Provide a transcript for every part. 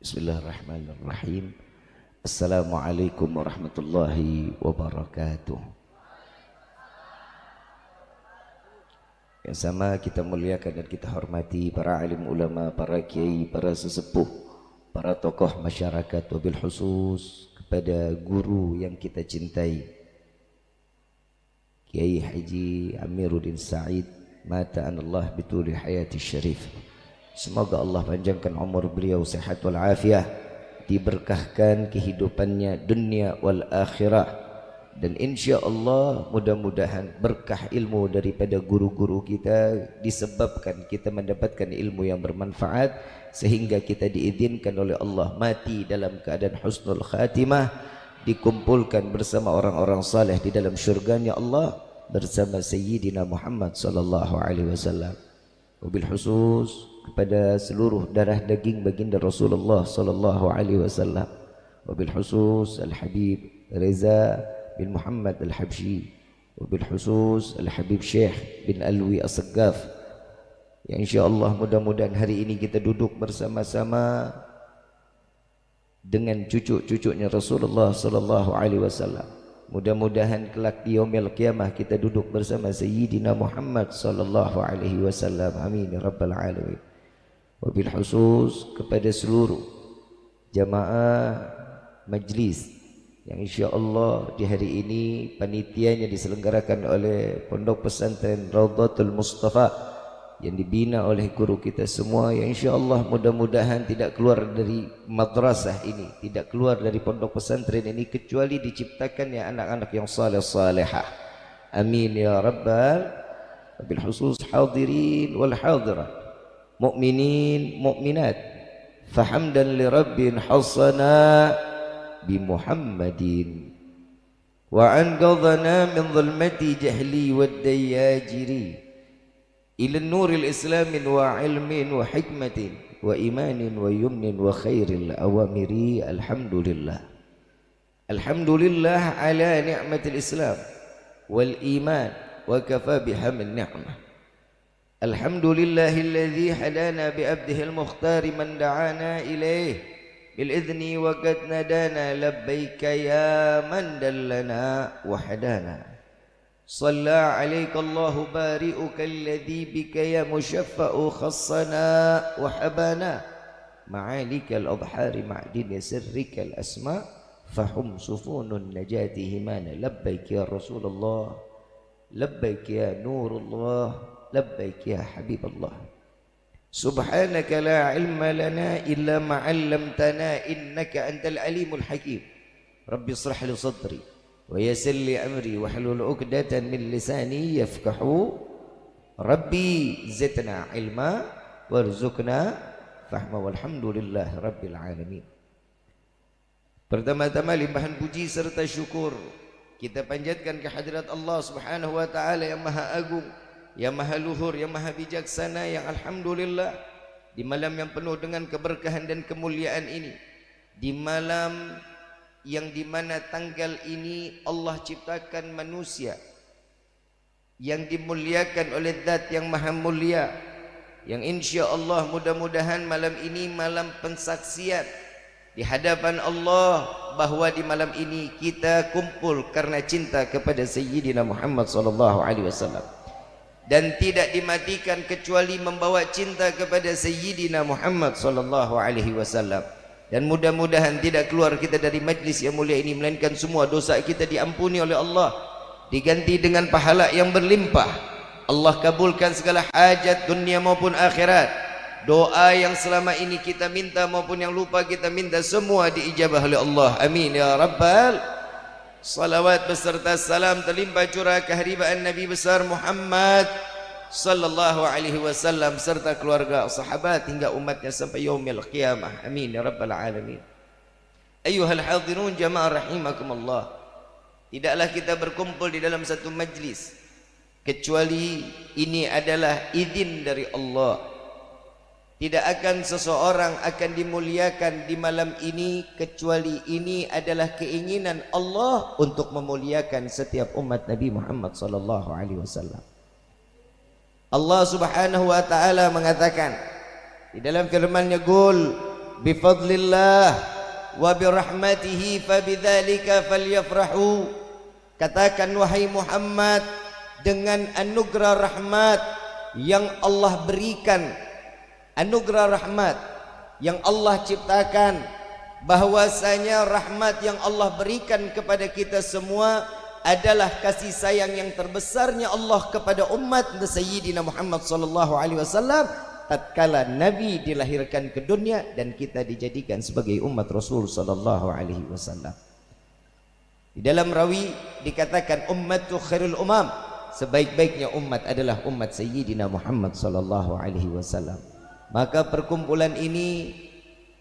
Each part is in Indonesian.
Bismillahirrahmanirrahim. Assalamualaikum warahmatullahi wabarakatuh. Yang sama kita muliakan dan kita hormati para alim ulama, para kiai, para sesepuh, para tokoh masyarakat, wabil khusus kepada guru yang kita cintai, Kiai Haji Amiruddin Said mata anallah bituli hayati syarif. Semoga Allah panjangkan umur beliau, sehat wal afiah, diberkahkan kehidupannya dunia wal akhirah, dan insya Allah mudah-mudahan berkah ilmu daripada guru-guru kita disebabkan kita mendapatkan ilmu yang bermanfaat sehingga kita diizinkan oleh Allah mati dalam keadaan husnul khatimah, dikumpulkan bersama orang-orang saleh di dalam syurganya Allah bersama Sayyidina Muhammad sallallahu alaihi wasallam. Wabil khusus kepada seluruh darah daging baginda Rasulullah sallallahu alaihi wasallam, wabil khusus Al-Habib Reza bin Muhammad Al-Habsyi, wabil khusus Al-Habib Syekh bin Alwi As-Saggaf, yang insyaallah mudah-mudahan hari ini kita duduk bersama-sama dengan cucu-cucunya Rasulullah sallallahu alaihi wasallam. Mudah-mudahan kelak di yaumil qiyamah kita duduk bersama Sayyidina Muhammad sallallahu alaihi wasallam. Amin ya rabbal alamin. Wabil khusus kepada seluruh jamaah majlis yang insyaallah di hari ini panitianya diselenggarakan oleh Pondok Pesantren Raudhatul Mustafa yang dibina oleh guru kita semua, yang insyaallah mudah-mudahan tidak keluar dari madrasah ini, tidak keluar dari pondok pesantren ini kecuali diciptakan ya anak-anak yang saleh salehah. Amin ya rabbal. Wabil khusus hadirin wal hadirat, mukminin mukminat, fahamdan li rabbin hasana bi Muhammadin wa anqadhana min dhulmati jahli wad dayajiri ila nuril islamin wa ilmin wa hikmatin wa imanin wa yumnin wa khairil awamiri. Alhamdulillah, alhamdulillah ala ni'matil islam wal iman wa kafa bihamil ni'mah. Alhamdulillahilladzi hadana bi abdihil mukhtari man da'ana ilayh bil idzni wa qad nadana labbaika ya man dallana wa hadana. صلى عليك الله بارئك الذي بك يا مشفأ خصنا وحبانا معالك الأضحار معدن سرك الأسماء فهم سفون النجاة همانا. لبيك يا رسول الله، لبيك يا نور الله، لبيك يا حبيب الله. سبحانك لا علم لنا إلا ما علمتنا إنك أنت العليم الحكيم. ربي اشرح لي صدري ويسر لي أمري واحلل عقدة من لساني يفقهوا ربي زدنا علما وارزقنا فهما والحمد لله رب العالمين. Pertama-tama limpahan puji serta syukur kita panjatkan kehadirat Allah Subhanahu wa taala yang maha agung, yang maha luhur, yang maha bijaksana, yang alhamdulillah di malam yang penuh dengan keberkahan dan kemuliaan ini, di malam yang dimana tanggal ini Allah ciptakan manusia yang dimuliakan oleh zat yang maha mulia, yang insya Allah mudah-mudahan malam ini malam pensaksian di hadapan Allah bahwa di malam ini kita kumpul karena cinta kepada Sayyidina Muhammad sallallahu alaihi wasallam, dan tidak dimatikan kecuali membawa cinta kepada Sayyidina Muhammad sallallahu alaihi wasallam. Dan mudah-mudahan tidak keluar kita dari majlis yang mulia ini melainkan semua dosa kita diampuni oleh Allah, diganti dengan pahala yang berlimpah. Allah kabulkan segala hajat dunia maupun akhirat. Doa yang selama ini kita minta maupun yang lupa kita minta semua diijabah oleh Allah. Amin ya rabbal. Salawat beserta salam terlimpah curah kehadiran Nabi besar Muhammad sallallahu alaihi wasallam serta keluarga, sahabat hingga umatnya sampai yaumil qiyamah. Amin ya rabbal alamin. Ayyuhal hadirun jamaah rahimakumullah, tidaklah kita berkumpul di dalam satu majlis kecuali ini adalah izin dari Allah. Tidak akan seseorang akan dimuliakan di malam ini kecuali ini adalah keinginan Allah untuk memuliakan setiap umat Nabi Muhammad sallallahu alaihi wasallam. Allah Subhanahu wa taala mengatakan di dalam firman-Nya, "Qul bifadlillah wa birahmatihi fabidzalika falyafrahu. Katakan wahai Muhammad, dengan anugerah rahmat yang Allah berikan, anugerah rahmat yang Allah ciptakan, bahwasanya rahmat yang Allah berikan kepada kita semua adalah kasih sayang yang terbesarnya Allah kepada umat Sayyidina Muhammad sallallahu alaihi wasallam tatkala Nabi dilahirkan ke dunia dan kita dijadikan sebagai umat Rasul sallallahu alaihi wasallam. Di dalam rawi dikatakan ummatu khairul umam, sebaik-baiknya umat adalah umat Sayyidina Muhammad sallallahu alaihi wasallam. Maka perkumpulan ini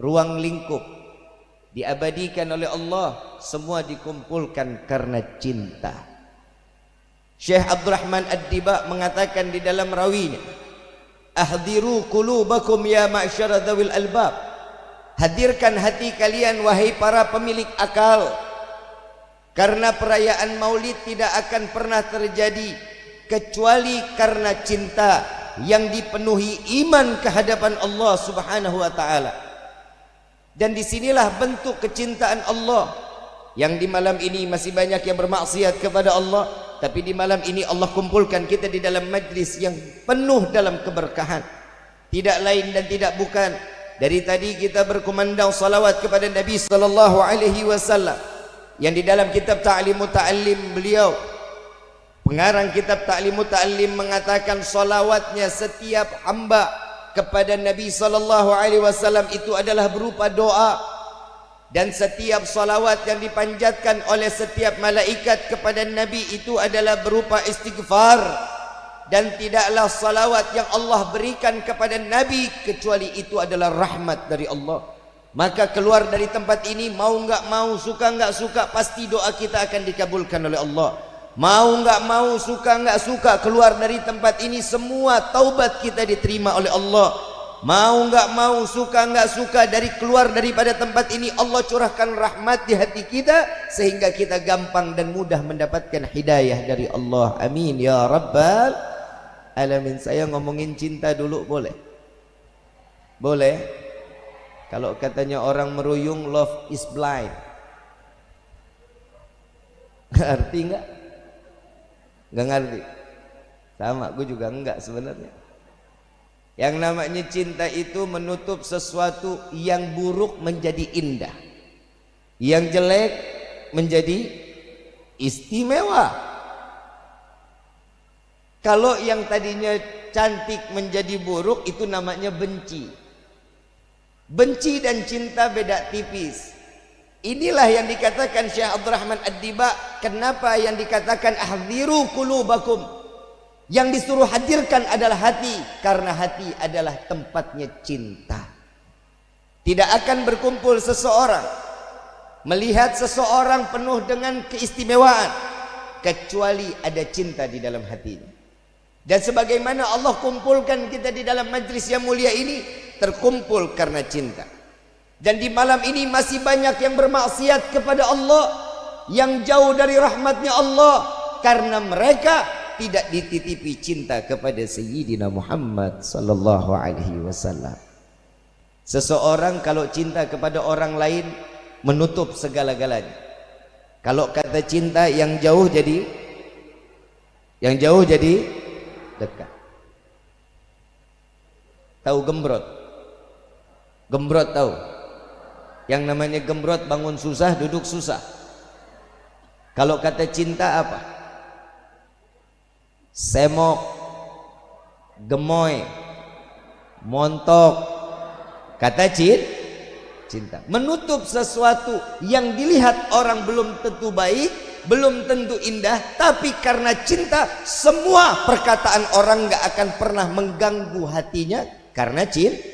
ruang lingkup diabadikan oleh Allah, semua dikumpulkan karena cinta. Syekh Abdurrahman Ad-Diba mengatakan di dalam rawinya, ahdiru qulubakum ya ma'syara dzawil albab, hadirkan hati kalian wahai para pemilik akal, karena perayaan maulid tidak akan pernah terjadi kecuali karena cinta yang dipenuhi iman kehadapan Allah Subhanahu wa taala. Dan disinilah bentuk kecintaan Allah, yang di malam ini masih banyak yang bermaksiat kepada Allah, tapi di malam ini Allah kumpulkan kita di dalam majlis yang penuh dalam keberkahan. Tidak lain dan tidak bukan, dari tadi kita berkumandang salawat kepada Nabi sallallahu alaihi wasallam, yang di dalam kitab Ta'limut Ta'allim beliau, pengarang kitab Ta'limut Ta'allim, mengatakan salawatnya setiap hamba kepada Nabi sallallahu alaihi wasallam itu adalah berupa doa, dan setiap salawat yang dipanjatkan oleh setiap malaikat kepada Nabi itu adalah berupa istighfar, dan tidaklah salawat yang Allah berikan kepada Nabi kecuali itu adalah rahmat dari Allah. Maka keluar dari tempat ini, mau enggak mau, suka enggak suka, pasti doa kita akan dikabulkan oleh Allah. Mau enggak mau, suka enggak suka, keluar dari tempat ini semua taubat kita diterima oleh Allah. Mau enggak mau, suka enggak suka, dari keluar daripada tempat ini Allah curahkan rahmat di hati kita sehingga kita gampang dan mudah mendapatkan hidayah dari Allah. Amin ya rabbal alamin. Saya ngomongin cinta dulu boleh? Boleh? Kalau katanya orang meruyung, love is blind. Arti enggak? Enggak ngerti. Sama, gue juga enggak sebenarnya. Yang namanya cinta itu menutup sesuatu yang buruk menjadi indah, yang jelek menjadi istimewa. Kalau yang tadinya cantik menjadi buruk, itu namanya benci. Benci dan cinta beda tipis. Inilah yang dikatakan Syekh Abdurrahman Ad-Diba, kenapa yang dikatakan ahdiru qulubakum, yang disuruh hadirkan adalah hati, karena hati adalah tempatnya cinta. Tidak akan berkumpul seseorang, melihat seseorang penuh dengan keistimewaan, kecuali ada cinta di dalam hatinya. Dan sebagaimana Allah kumpulkan kita di dalam majlis yang mulia ini, terkumpul karena cinta. Dan di malam ini masih banyak yang bermaksiat kepada Allah, yang jauh dari rahmatnya Allah, karena mereka tidak dititipi cinta kepada Sayyidina Muhammad sallallahu alaihi wasallam. Seseorang kalau cinta kepada orang lain menutup segala-galanya. Kalau kata cinta, yang jauh jadi dekat. Tahu gembrot? Gembrot tahu? Yang namanya gembrot bangun susah, duduk susah. Kalau kata cinta apa? Semok, gemoy, montok. Kata cinta menutup sesuatu yang dilihat orang belum tentu baik, belum tentu indah, tapi karena cinta semua perkataan orang gak akan pernah mengganggu hatinya karena cinta.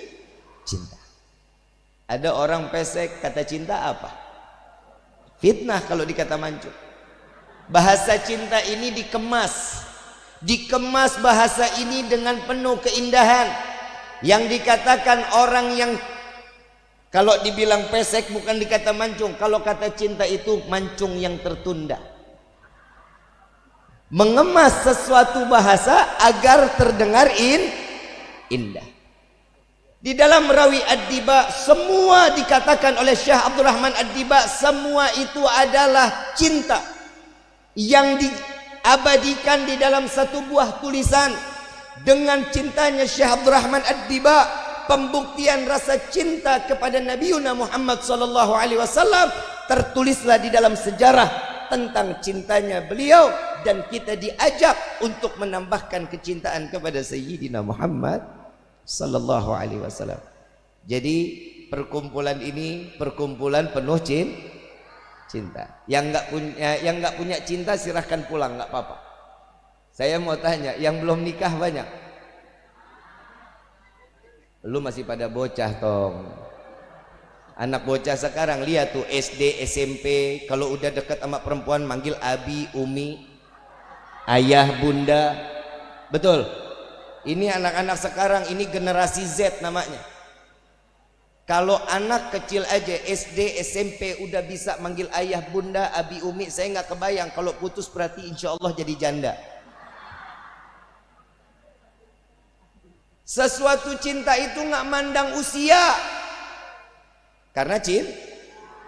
Ada orang pesek, kata cinta apa? Fitnah kalau dikata mancung. Bahasa cinta ini dikemas bahasa ini dengan penuh keindahan. Yang dikatakan orang yang kalau dibilang pesek bukan dikata mancung, kalau kata cinta itu mancung yang tertunda. Mengemas sesuatu bahasa agar terdengar indah. Di dalam Rawi Ad-Diba semua dikatakan oleh Syekh Abdul Rahman Ad-Diba, semua itu adalah cinta yang diabadikan di dalam satu buah tulisan. Dengan cintanya Syekh Abdul Rahman Ad-Diba, pembuktian rasa cinta kepada Nabiuna Muhammad sallallahu alaihi wasallam tertulislah di dalam sejarah tentang cintanya beliau, dan kita diajak untuk menambahkan kecintaan kepada Sayyidina Muhammad sallallahu alaihi wasallam. Jadi perkumpulan ini perkumpulan penuh cinta. Yang enggak punya cinta silahkan pulang, enggak apa-apa. Saya mau tanya, yang belum nikah banyak? Lu masih pada bocah tong. Anak bocah sekarang lihat tuh, SD, SMP, kalau udah dekat sama perempuan manggil abi, umi, ayah, bunda. Betul? Ini anak-anak sekarang, ini generasi Z namanya. Kalau anak kecil aja SD, SMP udah bisa manggil ayah, bunda, abi, umi, saya nggak kebayang kalau putus berarti insya Allah jadi janda. Sesuatu cinta itu nggak mandang usia, karena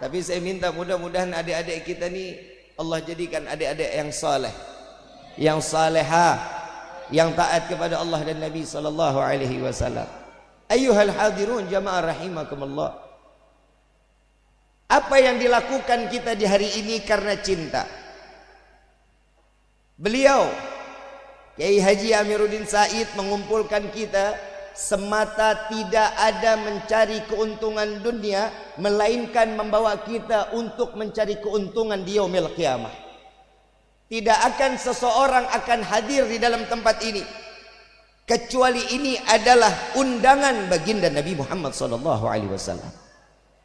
tapi saya minta mudah-mudahan adik-adik kita nih Allah jadikan adik-adik yang saleh, yang salehah, yang taat kepada Allah dan Nabi sallallahu alaihi wasallam. Ayyuhal hadirun jamaah rahimakumullah. Apa yang dilakukan kita di hari ini karena cinta. Beliau Kiai Haji Amiruddin Said mengumpulkan kita semata tidak ada mencari keuntungan dunia, melainkan membawa kita untuk mencari keuntungan di yaumil qiyamah. Tidak akan seseorang akan hadir di dalam tempat ini kecuali ini adalah undangan baginda Nabi Muhammad SAW.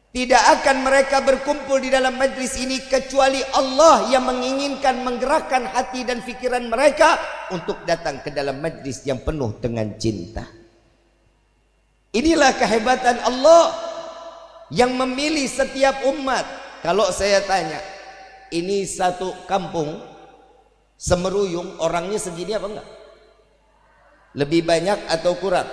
Tidak akan mereka berkumpul di dalam majlis ini kecuali Allah yang menginginkan menggerakkan hati dan fikiran mereka untuk datang ke dalam majlis yang penuh dengan cinta. Inilah kehebatan Allah yang memilih setiap umat. Kalau saya tanya, ini satu kampung Semeruyung, orangnya segini apa enggak? Lebih banyak atau kurang?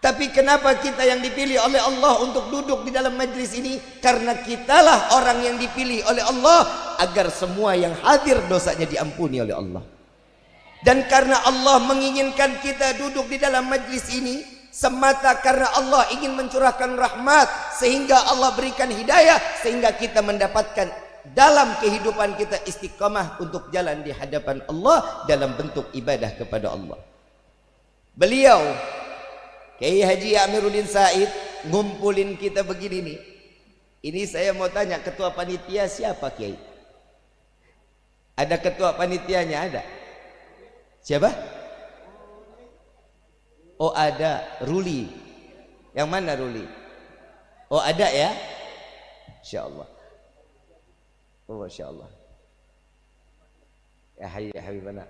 Tapi kenapa kita yang dipilih oleh Allah untuk duduk di dalam majlis ini? Karena kitalah orang yang dipilih oleh Allah agar semua yang hadir dosanya diampuni oleh Allah. Dan karena Allah menginginkan kita duduk di dalam majlis ini semata karena Allah ingin mencurahkan rahmat, sehingga Allah berikan hidayah, sehingga kita mendapatkan dalam kehidupan kita istiqamah untuk jalan di hadapan Allah dalam bentuk ibadah kepada Allah. Beliau Kiai Haji Amiruddin Said ngumpulin kita begini nih. Ini saya mau tanya, ketua panitia siapa Kiai? Ada ketua panitianya? Ada? Siapa? Oh ada, Ruli. Yang mana Ruli? Oh ada ya? Insyaallah. Oh masyaallah. Ya hayy ya habibana.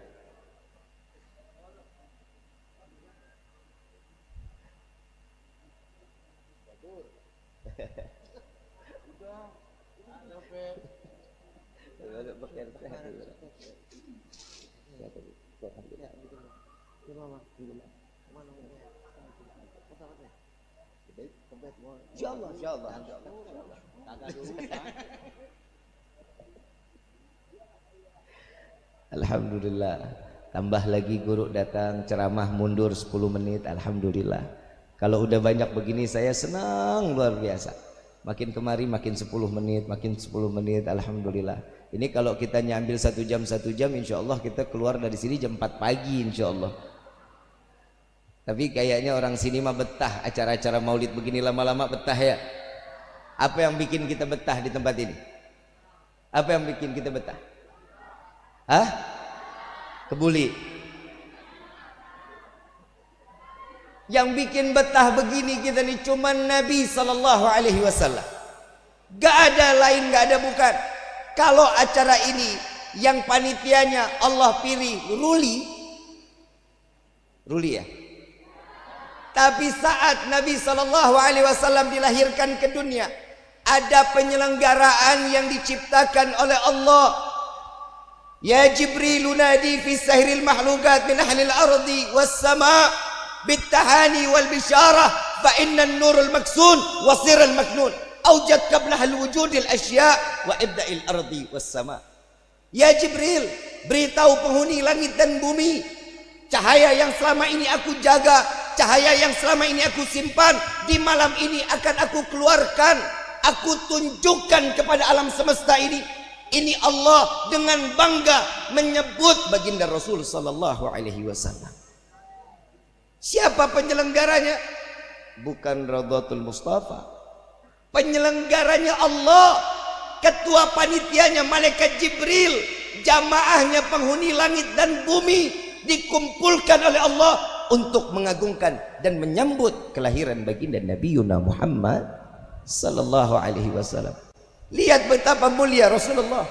Insyaallah, insyaallah. Alhamdulillah. Tambah lagi guru datang ceramah mundur 10 menit. Alhamdulillah. Kalau udah banyak begini saya senang luar biasa. Makin kemari makin 10 menit, makin 10 menit. Alhamdulillah. Ini kalau kita nyambil 1 jam insya Allah kita keluar dari sini jam 4 pagi insya Allah. Tapi kayaknya orang sini mah betah acara-acara maulid begini lama-lama betah ya. Apa yang bikin kita betah di tempat ini? Apa yang bikin kita betah? Hah? Kebuli. Yang bikin betah begini kita nih cuman Nabi sallallahu alaihi wasallam. Gak ada lain, gak ada bukan. Kalau acara ini yang panitianya Allah pilih Ruli ya. Tapi saat Nabi sallallahu alaihi wasallam dilahirkan ke dunia, ada penyelenggaraan yang diciptakan oleh Allah. Ya Jibril nadi fi sahril mahlukat min ahlil ardi was sama. بالتهاني والبشارة فإن النور المكسون وسر المكنون أوجد قبلها الوجود الأشياء وإبدأ الأرض والسماء. Ya Jibril, beritahu penghuni langit dan bumi, cahaya yang selama ini aku jaga, cahaya yang selama ini aku simpan, di malam ini akan aku keluarkan, aku tunjukkan kepada alam semesta ini. Ini Allah dengan bangga menyebut baginda Rasul sallallahu alaihi wasallam. Siapa penyelenggaranya? Bukan Radhatul Mustafa. Penyelenggaranya Allah. Ketua panitianya malaikat Jibril, jamaahnya penghuni langit dan bumi, dikumpulkan oleh Allah untuk mengagungkan dan menyambut kelahiran baginda Nabi Muhammad sallallahu alaihi wasallam. Lihat betapa mulia Rasulullah.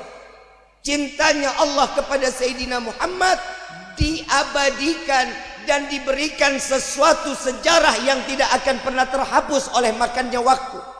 Cintanya Allah kepada Sayyidina Muhammad diabadikan dan diberikan sesuatu sejarah yang tidak akan pernah terhapus oleh makannya waktu.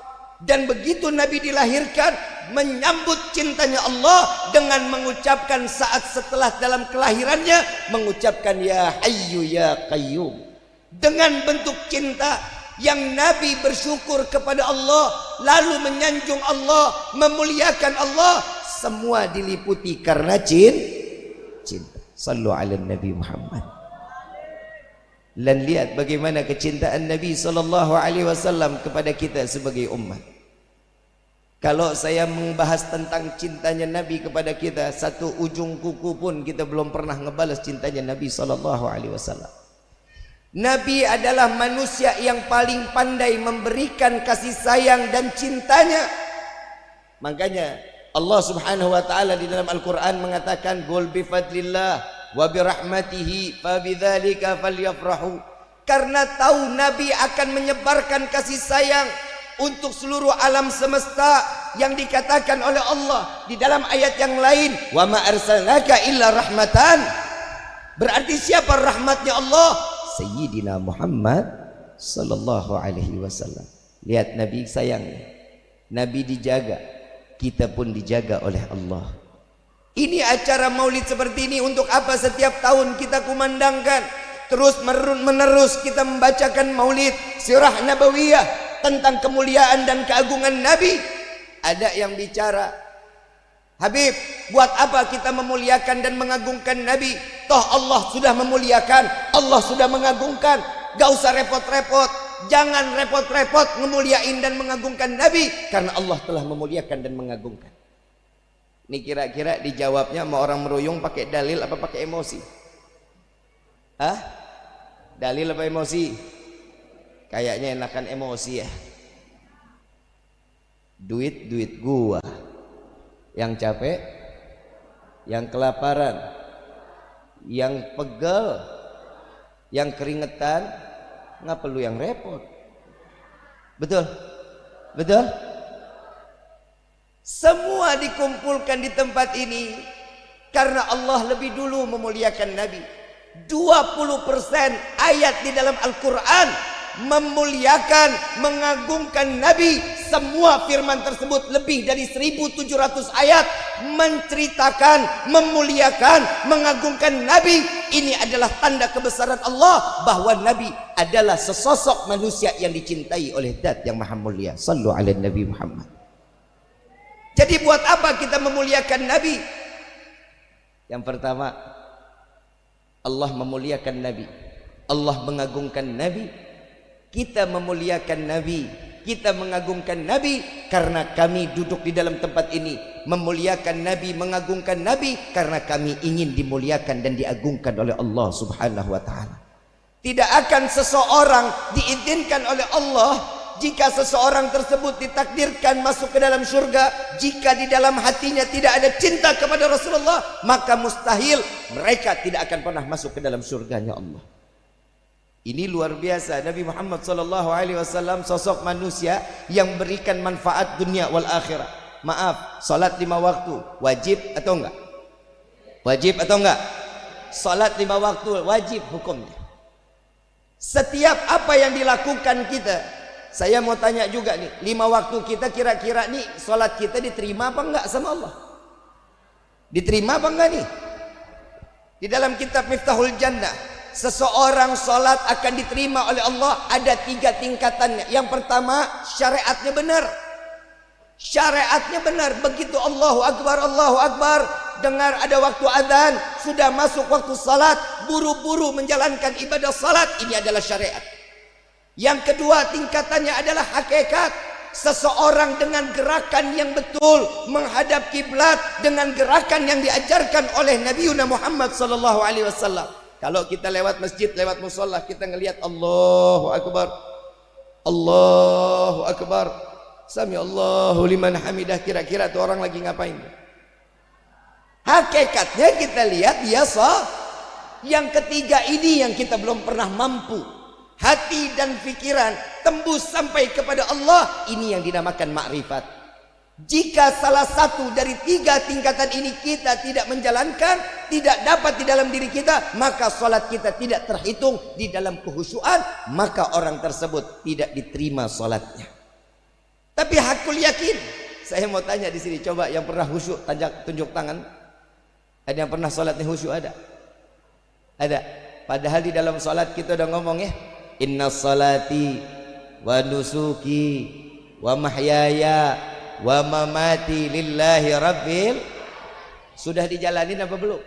Dan begitu Nabi dilahirkan, menyambut cintanya Allah dengan mengucapkan saat setelah dalam kelahirannya, mengucapkan ya Hayyu ya Qayyum. Dengan bentuk cinta yang Nabi bersyukur kepada Allah, lalu menyanjung Allah, memuliakan Allah, semua diliputi karena cinta. Sallu ala Nabi Muhammad. Dan lihat bagaimana kecintaan Nabi sallallahu alaihi wasallam kepada kita sebagai umat. Kalau saya membahas tentang cintanya Nabi kepada kita, satu ujung kuku pun kita belum pernah ngebalas cintanya Nabi sallallahu alaihi wasallam. Nabi adalah manusia yang paling pandai memberikan kasih sayang dan cintanya. Makanya Allah Subhanahu wa taala di dalam Al-Qur'an mengatakan qul bi fadlillah wa bi rahmatihi fa bidzalika falyafrahu. Karena tahu Nabi akan menyebarkan kasih sayang untuk seluruh alam semesta yang dikatakan oleh Allah di dalam ayat yang lain, wa ma arsalnaka illa rahmatan. Berarti siapa rahmatnya Allah? Sayyidina Muhammad sallallahu alaihi wasallam. Lihat Nabi sayangnya, Nabi dijaga, kita pun dijaga oleh Allah. Ini acara maulid seperti ini untuk apa setiap tahun kita kumandangkan? Terus menerus kita membacakan maulid, sirah nabawiyah tentang kemuliaan dan keagungan Nabi. Ada yang bicara, Habib, buat apa kita memuliakan dan mengagungkan Nabi? Toh Allah sudah memuliakan, Allah sudah mengagungkan. Gak usah repot-repot, jangan repot-repot memuliain dan mengagungkan Nabi, karena Allah telah memuliakan dan mengagungkan. Ini kira-kira dijawabnya sama orang meruyung pakai dalil apa pakai emosi? Hah? Dalil apa emosi? Kayaknya enakan emosi ya. Duit gua. Yang capek, yang kelaparan, yang pegal, yang keringetan, nggak perlu yang repot. Betul? Betul? Semua dikumpulkan di tempat ini karena Allah lebih dulu memuliakan Nabi. 20% ayat di dalam Al-Quran memuliakan, mengagungkan Nabi. Semua firman tersebut lebih dari 1700 ayat menceritakan, memuliakan, mengagungkan Nabi. Ini adalah tanda kebesaran Allah bahwa Nabi adalah sesosok manusia yang dicintai oleh Zat yang Maha Mulia. Sallu ala Nabi Muhammad. Jadi buat apa kita memuliakan Nabi? Yang pertama, Allah memuliakan Nabi, Allah mengagungkan Nabi. Kita memuliakan Nabi, kita mengagungkan Nabi karena kami duduk di dalam tempat ini. Memuliakan Nabi, mengagungkan Nabi karena kami ingin dimuliakan dan diagungkan oleh Allah Subhanahu wa ta'ala. Tidak akan seseorang diizinkan oleh Allah jika seseorang tersebut ditakdirkan masuk ke dalam surga, jika di dalam hatinya tidak ada cinta kepada Rasulullah, maka mustahil mereka tidak akan pernah masuk ke dalam surganya Allah. Ini luar biasa. Nabi Muhammad SAW sosok manusia yang berikan manfaat dunia wal akhirah. Maaf, salat 5 waktu wajib atau enggak? Wajib atau enggak? Salat 5 waktu wajib hukumnya. Setiap apa yang dilakukan kita, saya mau tanya juga nih, 5 waktu kita kira-kira nih salat kita diterima apa enggak sama Allah? Diterima apa enggak nih? Di dalam kitab Miftahul Jannah seseorang sholat akan diterima oleh Allah ada 3 tingkatannya. Yang pertama, syariatnya benar. Syariatnya benar. Begitu Allahu Akbar, dengar ada waktu azan, sudah masuk waktu salat, buru-buru menjalankan ibadah salat, ini adalah syariat. Yang kedua tingkatannya adalah hakikat. Seseorang dengan gerakan yang betul menghadap kiblat dengan gerakan yang diajarkan oleh Nabi Muhammad sallallahu alaihi wasallam. Kalau kita lewat masjid, lewat musalla, kita ngelihat Allahu Akbar, Allahu Akbar, Sami Allahu liman hamidah, kira-kira tuh orang lagi ngapain? Hakikatnya kita lihat dia sah. Yang ketiga ini yang kita belum pernah mampu. Hati dan pikiran tembus sampai kepada Allah, ini yang dinamakan makrifat. Jika salah satu dari 3 tingkatan ini kita tidak menjalankan, tidak dapat di dalam diri kita, maka salat kita tidak terhitung di dalam kehusyuan, maka orang tersebut tidak diterima salatnya. Tapi hakul yakin, saya mau tanya di sini, coba yang pernah khusyuk tunjuk tangan. Ada yang pernah salatnya khusyuk? Ada. Padahal di dalam salat kita udah ngomong ya, inna salati wa nusuki wa mahyaya wa mamati lillahi rabbil. Sudah dijalanin apa belum?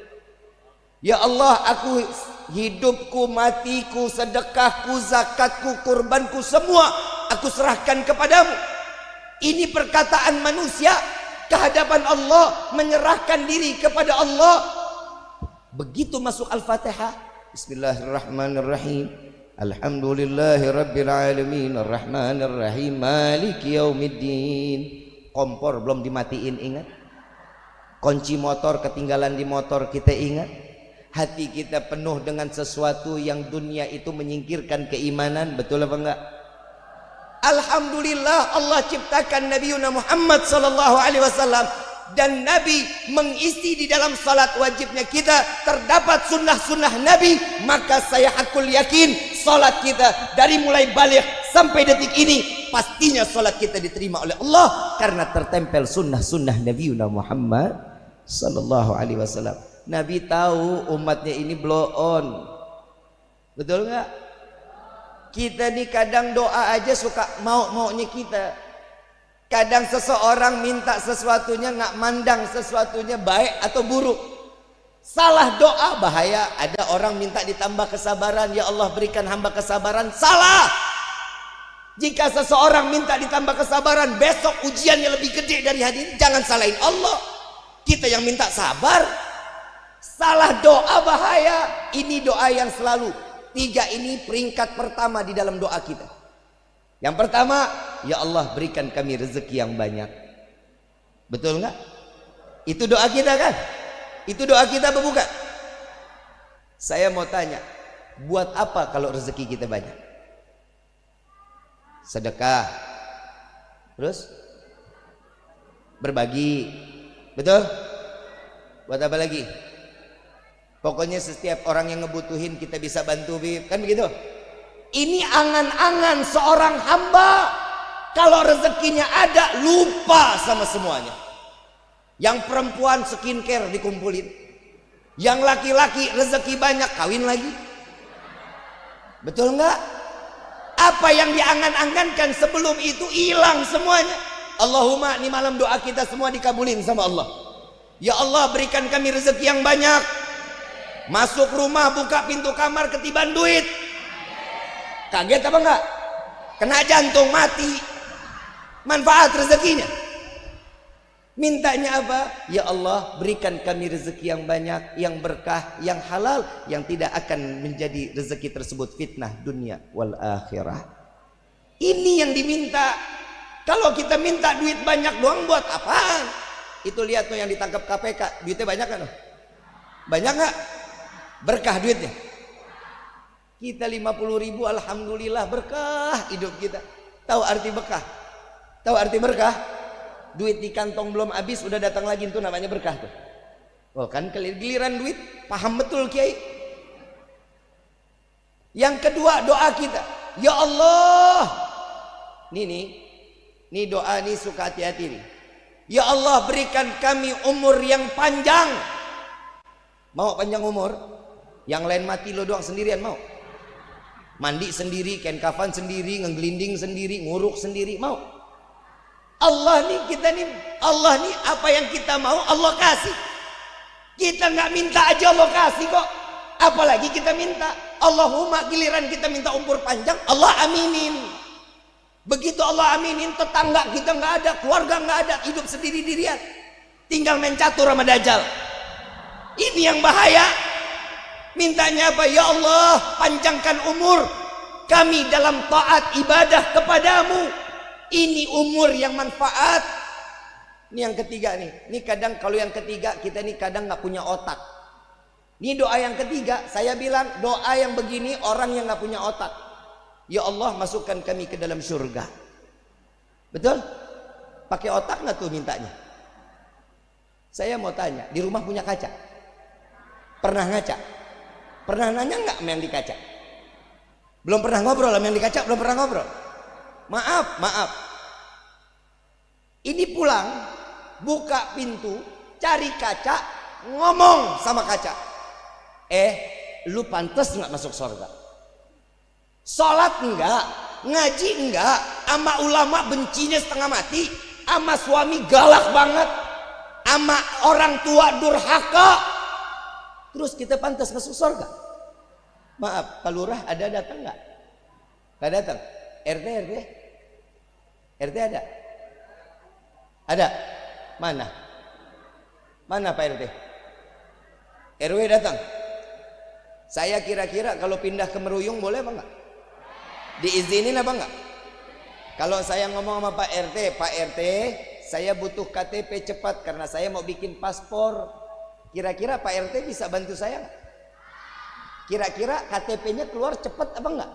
Ya Allah, aku hidupku, matiku, sedekahku, zakatku, kurbanku, semua aku serahkan kepadamu. Ini perkataan manusia kehadapan Allah, menyerahkan diri kepada Allah. Begitu masuk Al-Fatihah, Bismillahirrahmanirrahim, Alhamdulillahi Rabbil Alamin, Ar-Rahmanir Rahim, Maliki Yaumiddin. Kompor belum dimatiin, ingat. Kunci motor ketinggalan di motor, kita ingat. Hati kita penuh dengan sesuatu yang dunia itu menyingkirkan keimanan, betul apa enggak? Alhamdulillah Allah ciptakan Nabi Muhammad sallallahu alaihi wasallam, dan Nabi mengisi di dalam salat wajibnya kita terdapat sunnah-sunnah Nabi. Maka saya hakul yakin salat kita dari mulai balik sampai detik ini pastinya salat kita diterima oleh Allah karena tertempel sunnah-sunnah Nabi Muhammad sallallahu alaihi wasallam. Nabi tahu umatnya ini blow on, betul nggak? Kita nih kadang doa aja suka mau-maunya kita. Kadang seseorang minta sesuatunya nggak mandang sesuatunya baik atau buruk. Salah doa bahaya. Ada orang minta ditambah kesabaran, ya Allah berikan hamba kesabaran. Salah. Jika seseorang minta ditambah kesabaran, besok ujiannya lebih gede dari hari ini, jangan salahin Allah. Kita yang minta sabar. Salah doa bahaya. Ini doa yang selalu 3 ini peringkat pertama di dalam doa kita. Yang pertama, ya Allah berikan kami rezeki yang banyak. Betul nggak? Itu doa kita kan? Itu doa kita apa bukan? Saya mau tanya, buat apa kalau rezeki kita banyak? Sedekah, terus berbagi, betul? Buat apa lagi? Pokoknya setiap orang yang ngebutuhin kita bisa bantu, kan begitu? Ini angan-angan seorang hamba. Kalau rezekinya ada, lupa sama semuanya. Yang perempuan skincare dikumpulin, yang laki-laki rezeki banyak kawin lagi. Betul nggak? Apa yang diangan-angankan sebelum itu hilang semuanya. Allahumma, ini malam doa kita semua dikabulin sama Allah. Ya Allah berikan kami rezeki yang banyak. Masuk rumah, buka pintu kamar, ketiban duit. Kaget apa enggak? Kena jantung, mati. Manfaat rezekinya. Mintanya apa? Ya Allah berikan kami rezeki yang banyak, yang berkah, yang halal, yang tidak akan menjadi rezeki tersebut fitnah dunia wal akhirah. Ini yang diminta. Kalau kita minta duit banyak doang buat apaan? Itu lihat tuh yang ditangkap KPK, duitnya banyak kan? Banyak nggak? Berkah duitnya. Kita 50.000, alhamdulillah berkah hidup kita. Tahu arti berkah? Tahu arti berkah? Duit di kantong belum habis udah datang lagi, itu namanya berkah tuh. Oh kan giliran duit, paham betul Kiai. Yang kedua doa kita, ya Allah. Nih doa nih suka hati-hati nih. Ya Allah berikan kami umur yang panjang. Mau panjang umur? Yang lain mati, lo doang sendirian mau? Mandi sendiri, kain kafan sendiri, ngegelinding sendiri, nguruk sendiri, mau? Allah nih, kita nih, Allah nih apa yang kita mau Allah kasih. Kita nggak minta aja Allah kasih kok. Apalagi kita minta. Allahumma, giliran kita minta umur panjang, Allah aminin. Begitu Allah aminin, tetangga kita nggak ada, keluarga nggak ada, hidup sendiri-dirian, tinggal main catur sama Dajjal. Ini yang bahaya. Mintanya apa? Ya Allah, panjangkan umur kami dalam taat ibadah kepadamu. Ini umur yang manfaat. Ini yang ketiga nih. Ini kadang kalau yang ketiga kita nih kadang nggak punya otak. Ini doa yang ketiga. Saya bilang doa yang begini orang yang nggak punya otak. Ya Allah, masukkan kami ke dalam surga. Betul? Pakai otak nggak tuh mintanya? Saya mau tanya, di rumah punya kaca? Pernah ngaca? Pernah nanya nggak sama yang di kaca? Belum pernah ngobrol sama yang di kaca? Belum pernah ngobrol? Maaf. Ini pulang, buka pintu, cari kaca, ngomong sama kaca. Lu pantas nggak masuk surga? Sholat enggak, ngaji enggak, ama ulama bencinya setengah mati, ama suami galak banget, ama orang tua durhaka, terus kita pantas masuk surga? Maaf, Pak Lurah ada datang nggak? Nggak datang. RT ada? Ada? Mana Pak RT? RW datang. Saya kira-kira kalau pindah ke Meruyung boleh apa enggak? Diizinin apa enggak? Kalau saya ngomong sama Pak RT, saya butuh KTP cepat karena saya mau bikin paspor. Kira-kira Pak RT bisa bantu saya enggak? Kira-kira KTP-nya keluar cepat apa enggak?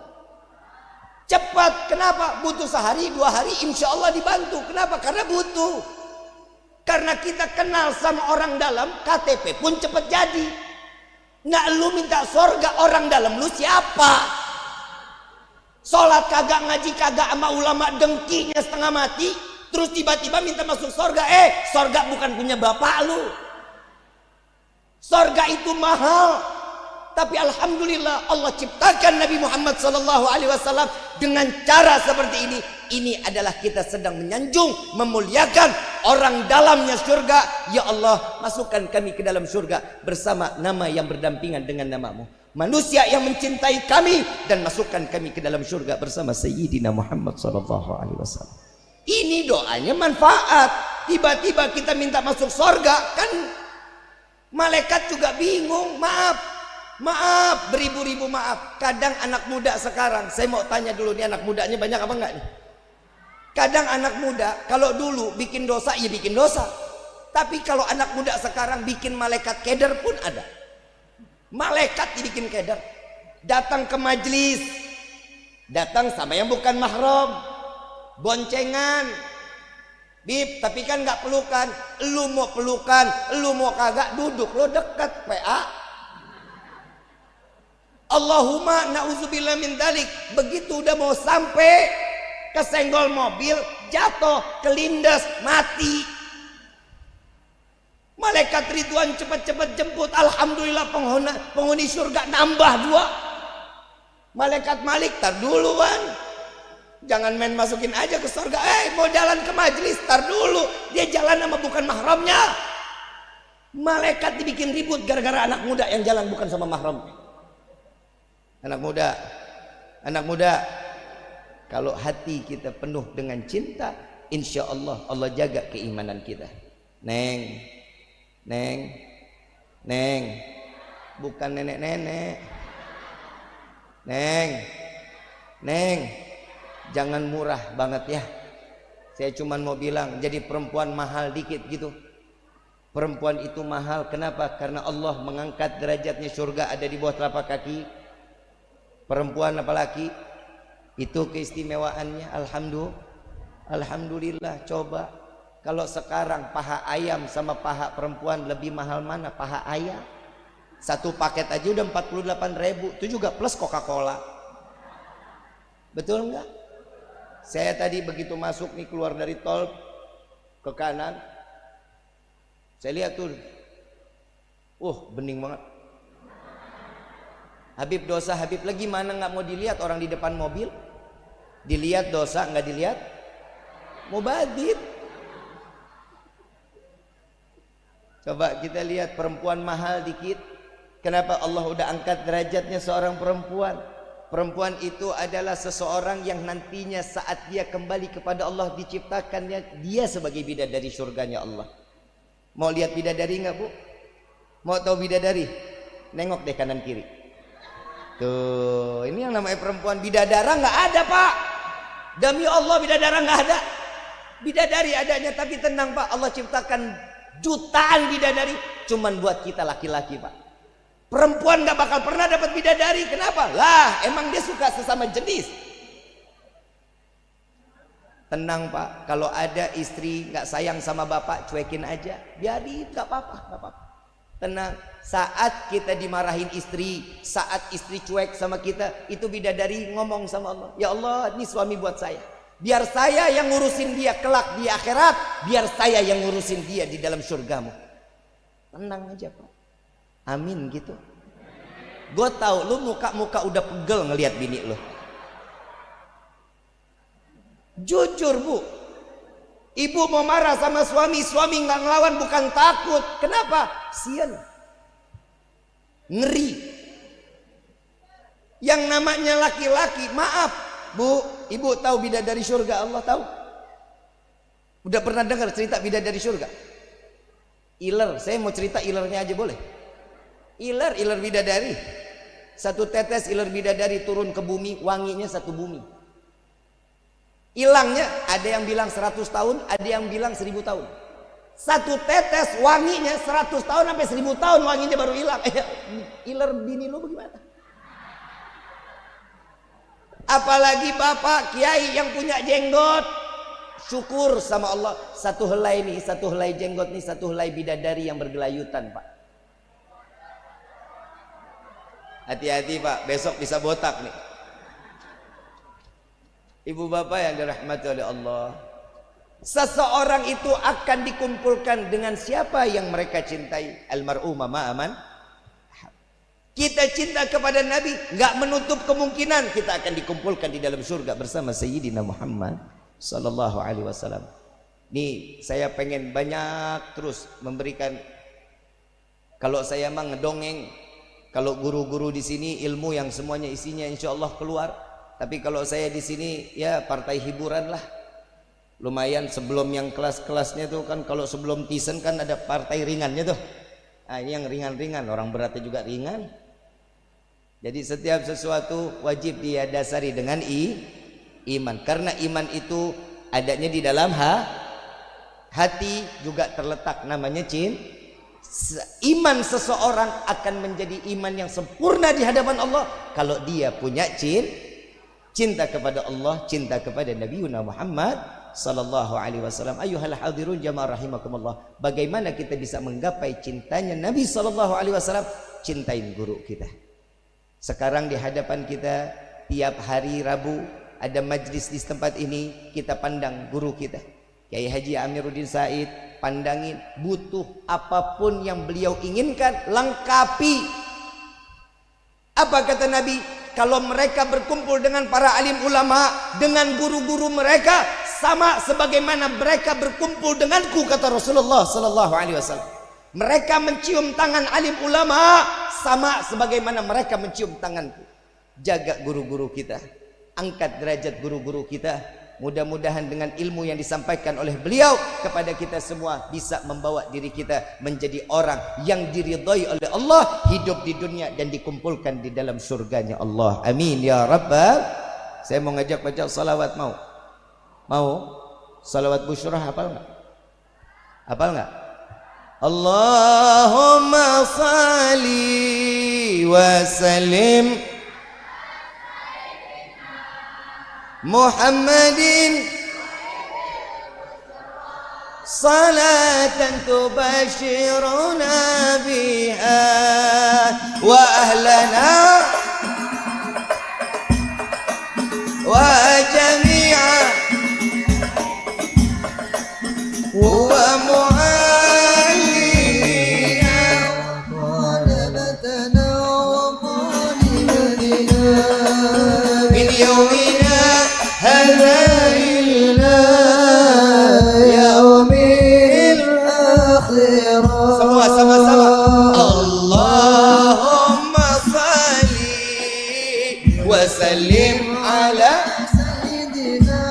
Cepat. Kenapa? Butuh sehari, 2 hari, insya Allah dibantu. Kenapa? Karena butuh. Karena kita kenal sama orang dalam, KTP pun cepat jadi. Nggak lu minta sorga, orang dalam lu siapa? Sholat kagak, ngaji kagak, sama ulama dengkinya setengah mati, terus tiba-tiba minta masuk sorga. Sorga bukan punya bapak lu. Sorga itu mahal. Tapi alhamdulillah Allah ciptakan Nabi Muhammad SAW dengan cara seperti ini. Ini adalah kita sedang menyanjung, memuliakan orang dalamnya surga. Ya Allah, masukkan kami ke dalam surga bersama nama yang berdampingan dengan namamu. Manusia yang mencintai kami dan masukkan kami ke dalam surga bersama Sayyidina Muhammad SAW. Ini doanya manfaat. Tiba-tiba kita minta masuk surga, kan malaikat juga bingung. Maaf, beribu-ribu maaf. Kadang anak muda sekarang, saya mau tanya dulu nih, anak mudanya banyak apa enggak nih? Kadang anak muda kalau dulu bikin dosa, ya bikin dosa. Tapi kalau anak muda sekarang bikin malaikat keder pun ada. Malaikat dibikin keder. Datang ke majelis, datang sama yang bukan mahram, boncengan. Bib, tapi kan nggak pelukan. Lu mau pelukan, lu mau kagak, duduk lo dekat PA. Allahumma na'udzubillah min dalik. Begitu udah mau sampai kesenggol mobil, jatuh, kelindes, mati. Malaikat Ridwan cepat-cepat jemput. Alhamdulillah penghuni surga nambah 2. Malaikat Malik, tar duluan, jangan main masukin aja ke surga. Mau jalan ke majelis, tar dulu, dia jalan sama bukan mahramnya. Malaikat dibikin ribut gara-gara anak muda yang jalan bukan sama mahramnya. Anak muda, kalau hati kita penuh dengan cinta, insya Allah Allah jaga keimanan kita. Neng, bukan nenek-nenek. Neng, jangan murah banget ya. Saya cuma mau bilang, jadi perempuan mahal dikit gitu. Perempuan itu mahal, kenapa? Karena Allah mengangkat derajatnya, surga ada di bawah telapak kaki. Perempuan apalagi itu keistimewaannya. Alhamdulillah. Coba kalau sekarang paha ayam sama paha perempuan lebih mahal mana? Paha ayam. Satu paket aja udah 48.000. Itu juga plus Coca-Cola. Betul nggak? Saya tadi begitu masuk nih, keluar dari tol ke kanan, saya lihat tuh, bening banget. Habib dosa, Habib lagi mana nggak mau dilihat orang di depan mobil? Dilihat dosa, nggak dilihat mubadzir. Coba kita lihat perempuan mahal dikit. Kenapa Allah udah angkat derajatnya seorang perempuan? Perempuan itu adalah seseorang yang nantinya saat dia kembali kepada Allah diciptakannya dia sebagai bidadari surganya Allah. Mau lihat bidadari nggak, Bu? Mau tahu bidadari? Nengok deh kanan kiri. Tuh, ini yang namanya perempuan. Bidadara nggak ada, Pak. Demi Allah bidadara nggak ada. Bidadari adanya, tapi tenang Pak, Allah ciptakan jutaan bidadari cuman buat kita laki-laki, Pak. Perempuan nggak bakal pernah dapat bidadari. Kenapa? Lah, emang dia suka sesama jenis. Tenang Pak, kalau ada istri nggak sayang sama bapak, cuekin aja, biarin, nggak apa-apa, nggak apa-apa. Tenang. Saat kita dimarahin istri, saat istri cuek sama kita, itu bidadari ngomong sama Allah, ya Allah, ini suami buat saya. Biar saya yang ngurusin dia kelak di akhirat, biar saya yang ngurusin dia di dalam surgamu. Tenang aja Pak. Amin gitu. Gue tahu lu muka-muka udah pegel ngelihat bini lu. Jujur Bu, ibu mau marah sama suami, suami nggak ngelawan bukan takut. Kenapa? Sian, ngeri. Yang namanya laki-laki, maaf Bu, ibu tahu bidadari surga Allah tahu? Udah pernah dengar cerita bidadari surga? Iler, saya mau cerita ilernya aja boleh? Iler bidadari. Satu tetes iler bidadari turun ke bumi, wanginya satu bumi. Hilangnya ada yang bilang 100 tahun, ada yang bilang 1000 tahun. Satu tetes wanginya 100 tahun sampai 1000 tahun wanginya baru hilang. Iler bini lu bagaimana? Apalagi bapak kiai yang punya jenggot. Syukur sama Allah, satu helai nih, satu helai jenggot nih, satu helai bidadari yang bergelayutan Pak. Hati-hati Pak, besok bisa botak nih. Ibu bapak yang dirahmati oleh Allah, seseorang itu akan dikumpulkan dengan siapa yang mereka cintai. Almar'u ma'aman. Kita cinta kepada Nabi, nggak menutup kemungkinan kita akan dikumpulkan di dalam surga bersama Sayyidina Muhammad sallallahu alaihi wasallam. Nih saya pengen banyak terus memberikan. Kalau saya mah ngedongeng, kalau guru-guru di sini ilmu yang semuanya isinya insya Allah keluar. Tapi kalau saya di sini ya partai hiburan lah. Lumayan sebelum yang kelas-kelasnya tuh kan, kalau sebelum tisen kan ada partai ringannya tuh. Nah ini yang ringan-ringan, orang beratnya juga ringan. Jadi setiap sesuatu wajib dia dasari dengan iman. Karena iman itu adanya di dalam hati, juga terletak namanya iman seseorang akan menjadi iman yang sempurna di hadapan Allah kalau dia punya cinta kepada Allah, cinta kepada Nabi Muhammad sallallahu alaihi wasallam. Ayyuhal hadirun jamaah rahimakumullah. Bagaimana kita bisa menggapai cintanya Nabi sallallahu alaihi wasallam? Cintain guru kita. Sekarang di hadapan kita tiap hari Rabu ada majlis di tempat ini, kita pandang guru kita Kiai Haji Amiruddin Said, pandangin, butuh apapun yang beliau inginkan, lengkapi. Apa kata Nabi? Kalau mereka berkumpul dengan para alim ulama, dengan guru-guru mereka, sama sebagaimana mereka berkumpul denganku, kata Rasulullah sallallahu alaihi wasallam. Mereka mencium tangan alim ulama sama sebagaimana mereka mencium tanganku. Jaga guru-guru kita, angkat derajat guru-guru kita. Mudah-mudahan dengan ilmu yang disampaikan oleh beliau kepada kita semua bisa membawa diri kita menjadi orang yang diridhai oleh Allah, hidup di dunia dan dikumpulkan di dalam surganya Allah. Amin ya rabbal. Saya mau ngajak baca salawat, mau? Mau? Salawat Busyrah hafal nggak? Hafal nggak? Allahumma salli wa sallim Muhammadin salatan tubashiruna biha wa ahlana wa jami'a wa mu'allimina wa talabatana wa talibana هذا إلى يوم الآخرة. Semua sama-sama. Allahumma salli wa sallim ala sayyidina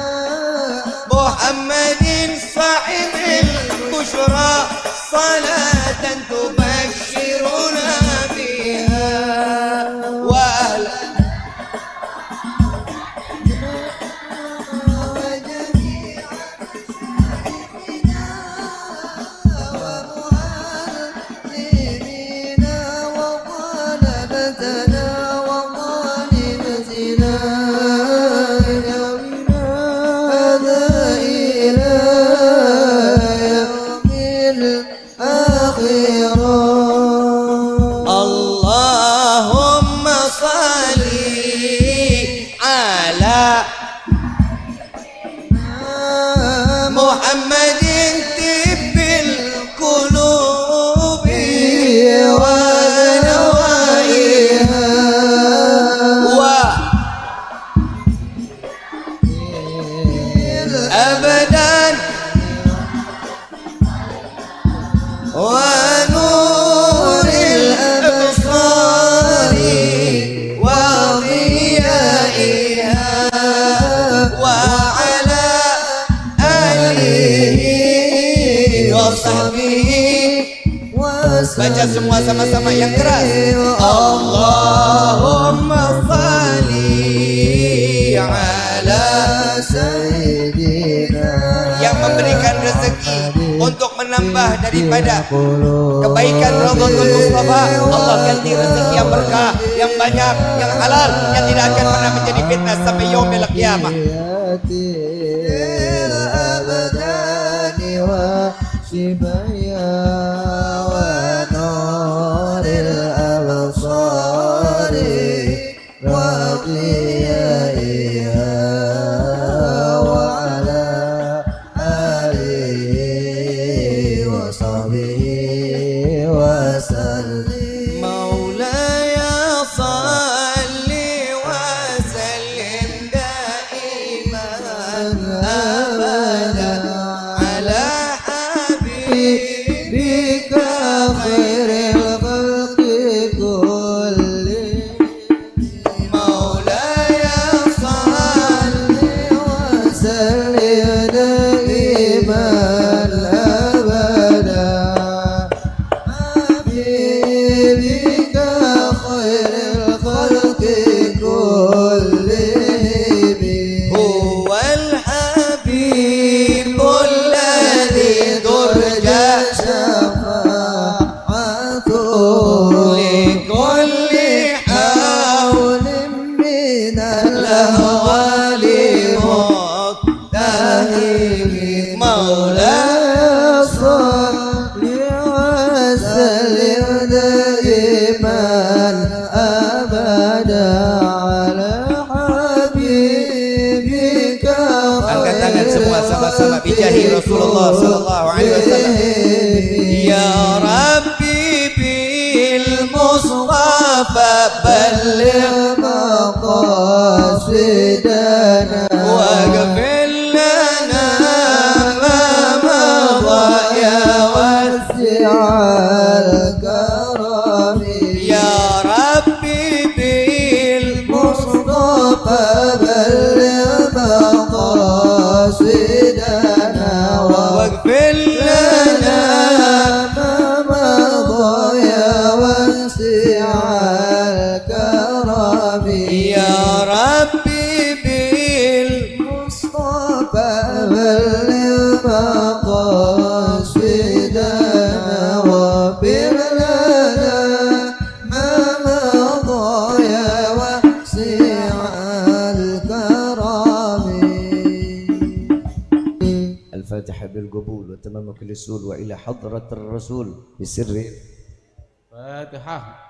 Muhammadin sahibil bushra salatan tubashshiruna biha wa Muhammadin tibbil qulubi wa nawaiha wa abadan wa nuril absari wa dhiyaiha wa baca semua sama-sama yang keras. Allahumma salli ala sayyidina, yang memberikan rezeki untuk menambah daripada kebaikan Raudhatul Mustafa. Allah ganti rezeki yang berkah, yang banyak, yang halal, yang tidak akan pernah menjadi fitnah sampai yaumil qiyamah. Shibaya wa nuril absari wa dhiyaiha wa ala alihi wa sahbihi wa sallim. Maulaya salli wa sallim daiman abadan ala بك خير الخلق كلهم مولاي صل وسلم دائما أبدا حبيبك خير الخلق كلهم هو الحبيب الذي ترجى لكل حول من الأهوال مقتهب مولاي صل وسلم دائما أبدا على حبيبك. Angkat tangan semua sama-sama bijahi Rasulullah sallallahu alaihi wasallam. Ya Rabbi bil Mustafa balligh maqasidana waghfir lana ma madha ya wasi'al karam. Ya Rabbi bil Mustafa balligh maqasidana waghfir lana يا ربي بالمصطفى بلغ مقاصدنا واغفر لنا ما مضى يا واسع الكرم. الفاتحة بالقبول وتمام كل السول وإلى حضرة الرسول بسر فاتحة.